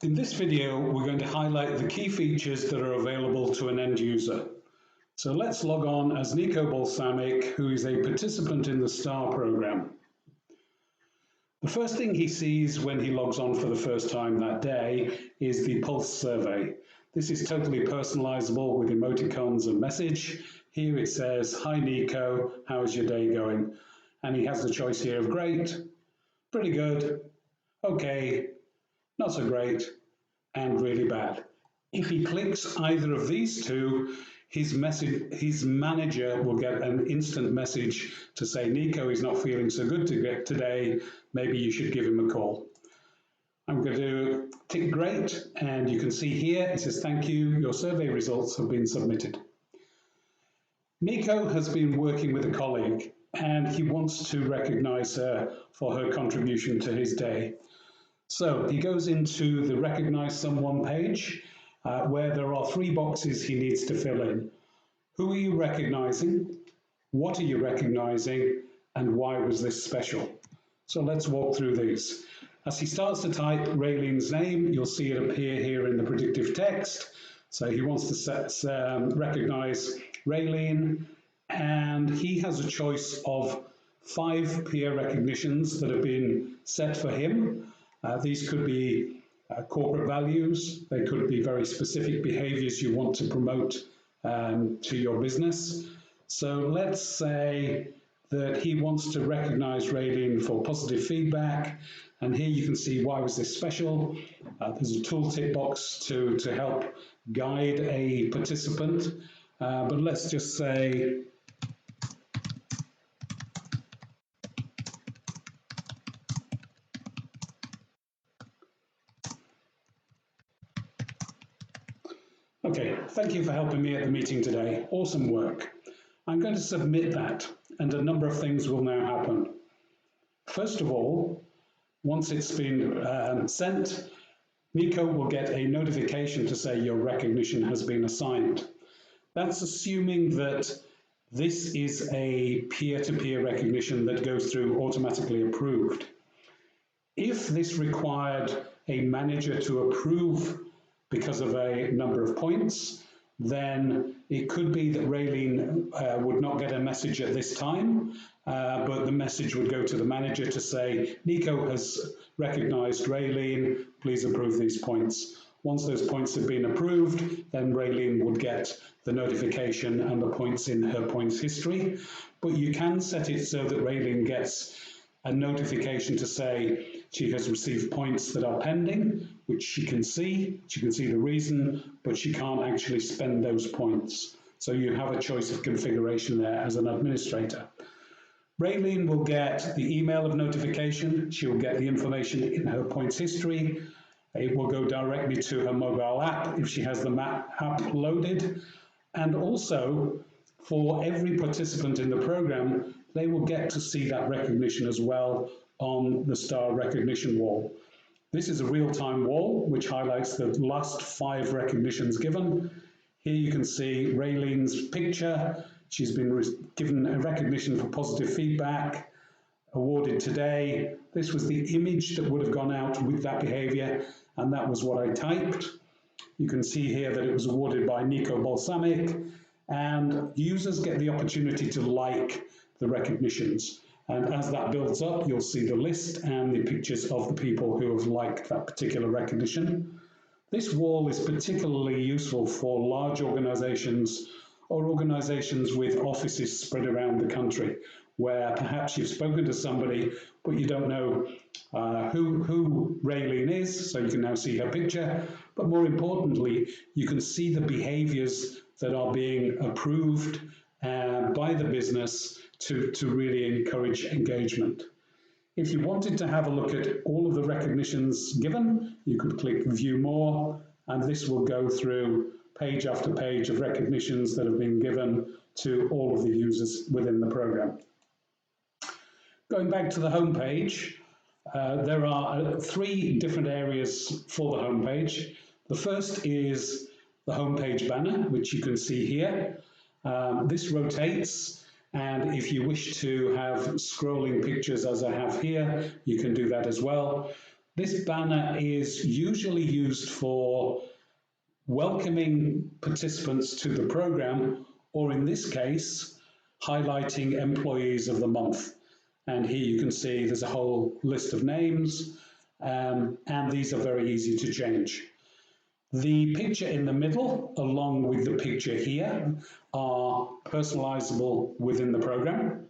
In this video, we're going to highlight the key features that are available to an end user. So let's log on as Nico Balsamic, who is a participant in the STAR program. The first thing he sees when he logs on for the first time that day is the Pulse survey. This is totally personalizable with emoticons and message. Here it says, "Hi Nico, how's your day going?" And he has the choice here of great, pretty good, okay, not so great, and really bad. If he clicks either of these two, his manager will get an instant message to say, "Nico is not feeling so good today, maybe you should give him a call." I'm going to tick great, and you can see here it says, "Thank you, your survey results have been submitted." Nico has been working with a colleague, and he wants to recognize her for her contribution to his day. So he goes into the Recognize Someone page, where there are 3 boxes he needs to fill in. Who are you recognizing? What are you recognizing? And why was this special? So let's walk through these. As he starts to type Raylene's name, you'll see it appear here in the predictive text. So he wants to recognize Raylene, and he has a choice of 5 peer recognitions that have been set for him. These could be corporate values. They could be very specific behaviors you want to promote to your business. So let's say that he wants to recognize Raylene for positive feedback. And here you can see why was this special. There's a tooltip box to help guide a participant. But let's just say, okay, thank you for helping me at the meeting today. Awesome work. I'm going to submit that, and a number of things will now happen. First of all, once it's been sent, Nico will get a notification to say your recognition has been assigned. That's assuming that this is a peer-to-peer recognition that goes through automatically approved. If this required a manager to approve because of a number of points, then it could be that Raylene would not get a message at this time, but the message would go to the manager to say, "Nico has recognized Raylene, please approve these points." Once those points have been approved, then Raylene would get the notification and the points in her points history. But you can set it so that Raylene gets a notification to say she has received points that are pending, which she can see the reason, but she can't actually spend those points. So you have a choice of configuration there as an administrator. Raylene will get the email of notification. She will get the information in her points history. It will go directly to her mobile app if she has the app loaded. And also, for every participant in the program, they will get to see that recognition as well on the STAR recognition wall. This is a real-time wall which highlights the last 5 recognitions given. Here you can see Raylene's picture. She's been given a recognition for positive feedback, awarded today. This was the image that would have gone out with that behavior, and that was what I typed. You can see here that it was awarded by Nico Balsamic, and users get the opportunity to like the recognitions. And as that builds up, you'll see the list and the pictures of the people who have liked that particular recognition. This wall is particularly useful for large organizations or organizations with offices spread around the country, where perhaps you've spoken to somebody, but you don't know who Raylene is, so you can now see her picture. But more importantly, you can see the behaviors that are being approved by the business to really encourage engagement. If you wanted to have a look at all of the recognitions given, you could click View More, and this will go through page after page of recognitions that have been given to all of the users within the program. Going back to the home page, there are 3 different areas for the home page. The first is the homepage banner, which you can see here. This rotates, and if you wish to have scrolling pictures as I have here, you can do that as well. This banner is usually used for welcoming participants to the program, or in this case, highlighting employees of the month. And here you can see there's a whole list of names, and these are very easy to change. The picture in the middle, along with the picture here, are personalizable within the program.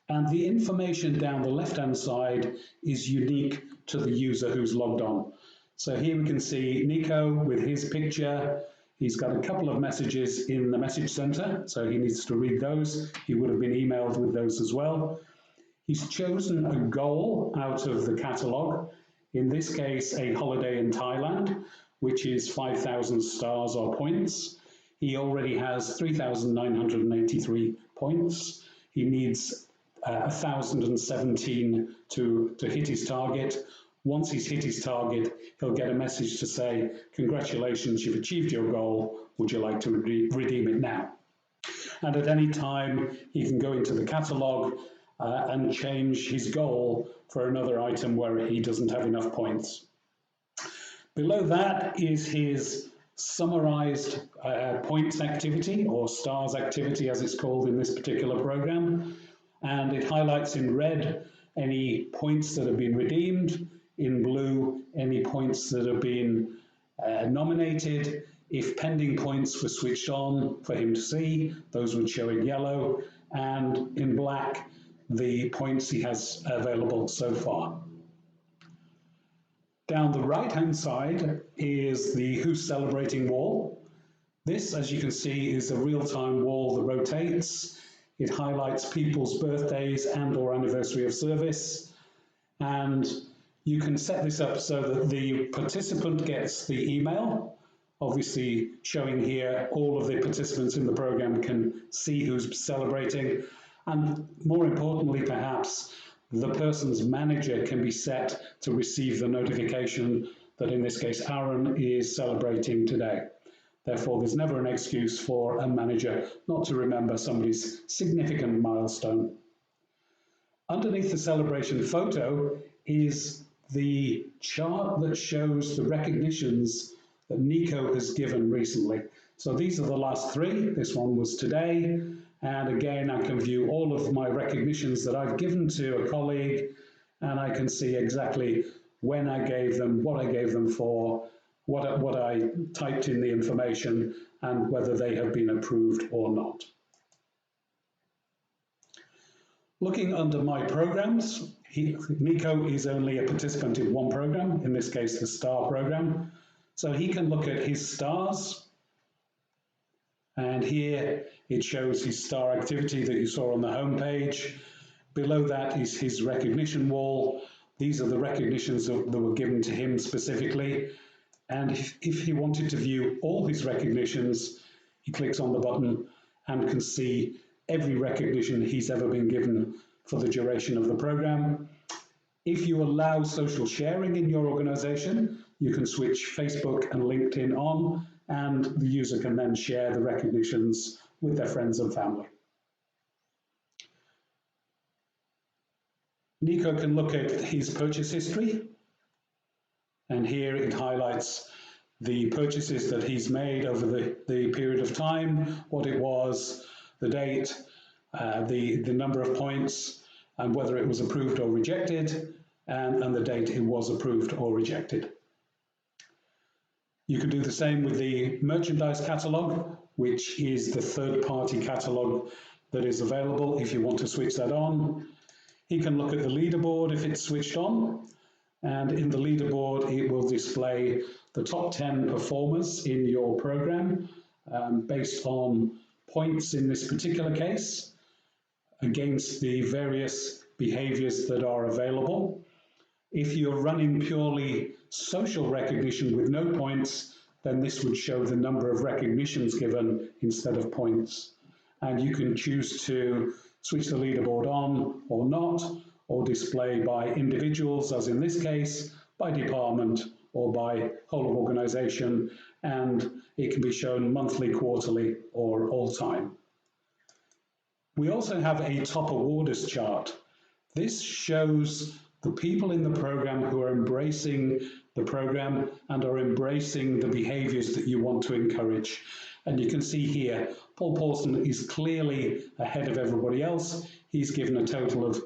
And the information down the left-hand side is unique to the user who's logged on. So here we can see Nico with his picture. He's got a couple of messages in the message center, so he needs to read those. He would have been emailed with those as well. He's chosen a goal out of the catalog, in this case, a holiday in Thailand, which is 5,000 stars or points. He already has 3,983 points. He needs 1,017 to hit his target. Once he's hit his target, he'll get a message to say, congratulations, you've achieved your goal. Would you like to redeem it now? And at any time, he can go into the catalog and change his goal for another item where he doesn't have enough points. Below that is his summarized points activity, or stars activity as it's called in this particular program. And it highlights in red any points that have been redeemed, in blue any points that have been nominated. If pending points were switched on for him to see, those would show in yellow, and in black the points he has available so far. Down the right-hand side is the Who's Celebrating wall. This, as you can see, is a real-time wall that rotates. It highlights people's birthdays and or anniversary of service. And you can set this up so that the participant gets the email, obviously showing here all of the participants in the program can see who's celebrating. And more importantly, perhaps, the person's manager can be set to receive the notification that in this case, Aaron is celebrating today. Therefore, there's never an excuse for a manager not to remember somebody's significant milestone. Underneath the celebration photo is the chart that shows the recognitions that Nico has given recently. So these are the last three. This one was today. And again, I can view all of my recognitions that I've given to a colleague, and I can see exactly when I gave them, what I gave them for, what I typed in the information, and whether they have been approved or not. Looking under my programs, Nico is only a participant in one program, in this case the STAR program. So he can look at his stars, and here it shows his star activity that you saw on the home page. Below that is his recognition wall. These are the recognitions that were given to him specifically. And if he wanted to view all his recognitions, he clicks on the button and can see every recognition he's ever been given for the duration of the program. If you allow social sharing in your organization, you can switch Facebook and LinkedIn on, and the user can then share the recognitions with their friends and family. Nico can look at his purchase history, and here it highlights the purchases that he's made over the period of time, what it was, the date, the number of points, and whether it was approved or rejected, and the date it was approved or rejected. You can do the same with the merchandise catalog, which is the third-party catalog that is available if you want to switch that on. He can look at the leaderboard if it's switched on, and in the leaderboard it will display the top 10 performers in your program based on points in this particular case against the various behaviors that are available. If you're running purely social recognition with no points, then this would show the number of recognitions given instead of points. And you can choose to switch the leaderboard on or not, or display by individuals, as in this case, by department or by whole of organization, and it can be shown monthly, quarterly, or all time. We also have a top awarders chart. This shows the people in the program who are embracing the program and are embracing the behaviors that you want to encourage. And you can see here, Paul Paulson is clearly ahead of everybody else. He's given a total of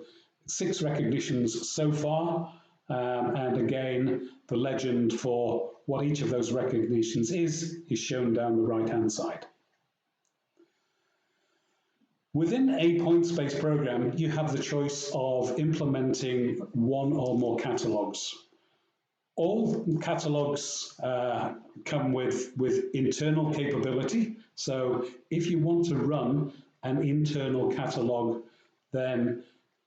6 recognitions so far. And again, the legend for what each of those recognitions is shown down the right-hand side. Within a points-based program, you have the choice of implementing one or more catalogs. All catalogs come with internal capability. So if you want to run an internal catalog, then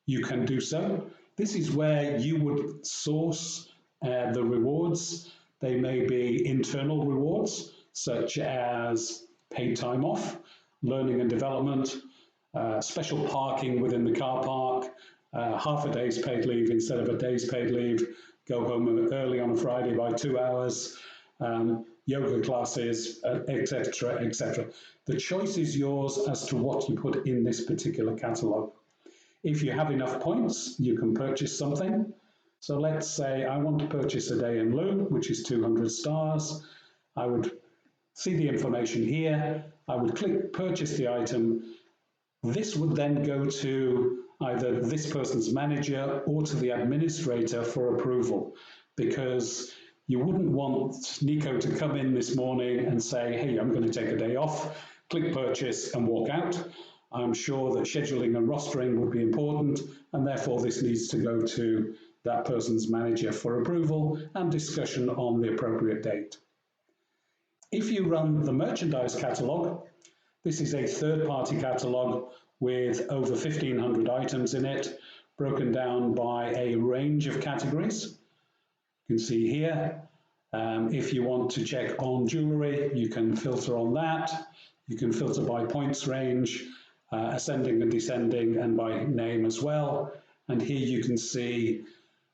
you can do so. This is where you would source the rewards. They may be internal rewards, such as paid time off, learning and development, special parking within the car park, half a day's paid leave instead of a day's paid leave, go home early on a Friday by 2 hours, yoga classes, etc., etc. The choice is yours as to what you put in this particular catalogue. If you have enough points, you can purchase something. So let's say I want to purchase a day in lieu, which is 200 stars. I would see the information here. I would click purchase the item. This would then go to either this person's manager or to the administrator for approval, because you wouldn't want Nico to come in this morning and say, hey, I'm going to take a day off, click purchase and walk out. I'm sure that scheduling and rostering would be important, and therefore this needs to go to that person's manager for approval and discussion on the appropriate date. If you run the merchandise catalogue, this is a third-party catalogue with over 1,500 items in it, broken down by a range of categories. You can see here, if you want to check on jewellery, you can filter on that. You can filter by points range, ascending and descending, and by name as well. And here you can see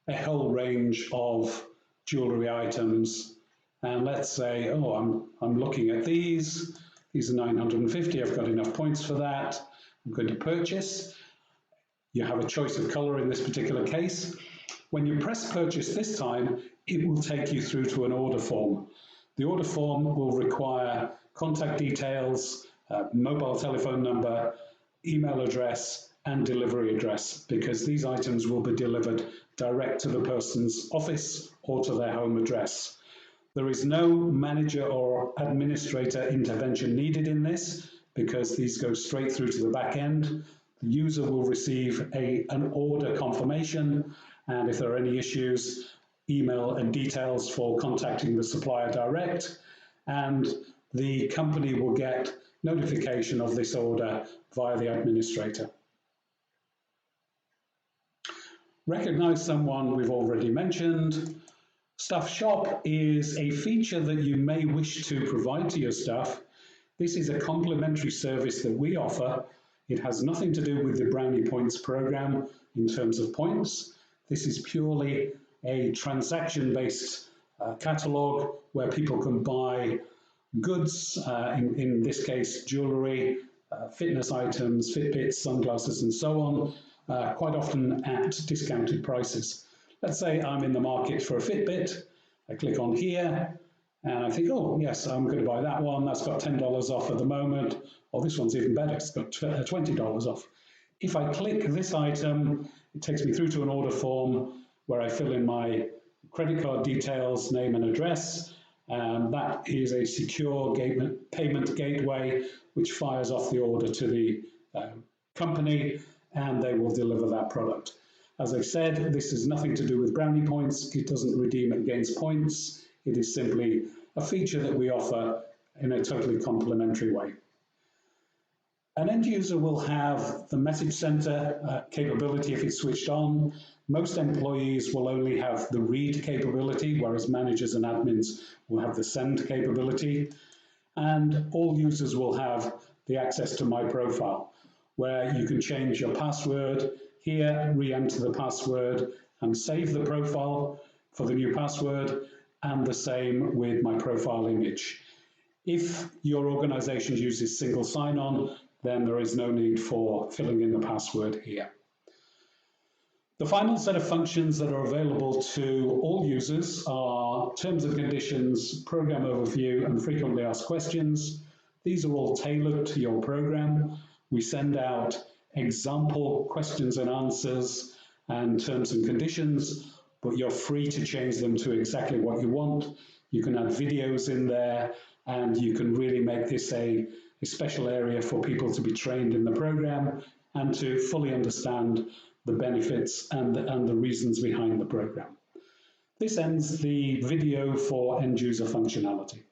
a whole range of jewellery items. And let's say, oh, I'm looking at these. These are 950, I've got enough points for that. I'm going to purchase. You have a choice of colour in this particular case. When you press purchase this time, it will take you through to an order form. The order form will require contact details, mobile telephone number, email address, and delivery address, because these items will be delivered direct to the person's office or to their home address. There is no manager or administrator intervention needed in this, because these go straight through to the back end. The user will receive an order confirmation, and if there are any issues, email and details for contacting the supplier direct, and the company will get notification of this order via the administrator. Recognize someone we've already mentioned. Staff Shop is a feature that you may wish to provide to your staff. This is a complimentary service that we offer. It has nothing to do with the Brownie Points program in terms of points. This is purely a transaction-based catalogue where people can buy goods, in this case jewellery, fitness items, Fitbits, sunglasses and so on, quite often at discounted prices. Let's say I'm in the market for a Fitbit. I click on here and I think, oh yes, I'm going to buy that one. That's got $10 off at the moment. Or this one's even better, it's got $20 off. If I click this item, it takes me through to an order form where I fill in my credit card details, name and address. That is a secure payment gateway which fires off the order to the company, and they will deliver that product. As I said, this has nothing to do with Brownie Points. It doesn't redeem against points. It is simply a feature that we offer in a totally complimentary way. An end user will have the message center capability if it's switched on. Most employees will only have the read capability, whereas managers and admins will have the send capability. And all users will have the access to My Profile, where you can change your password. Here, re-enter the password and save the profile for the new password, and the same with My Profile image. If your organization uses single sign-on, then there is no need for filling in the password here. The final set of functions that are available to all users are terms and conditions, program overview, and frequently asked questions. These are all tailored to your program. We send out example questions and answers and terms and conditions, but you're free to change them to exactly what you want. You can add videos in there, and you can really make this a special area for people to be trained in the program and to fully understand the benefits and the reasons behind the program. This ends the video for end user functionality.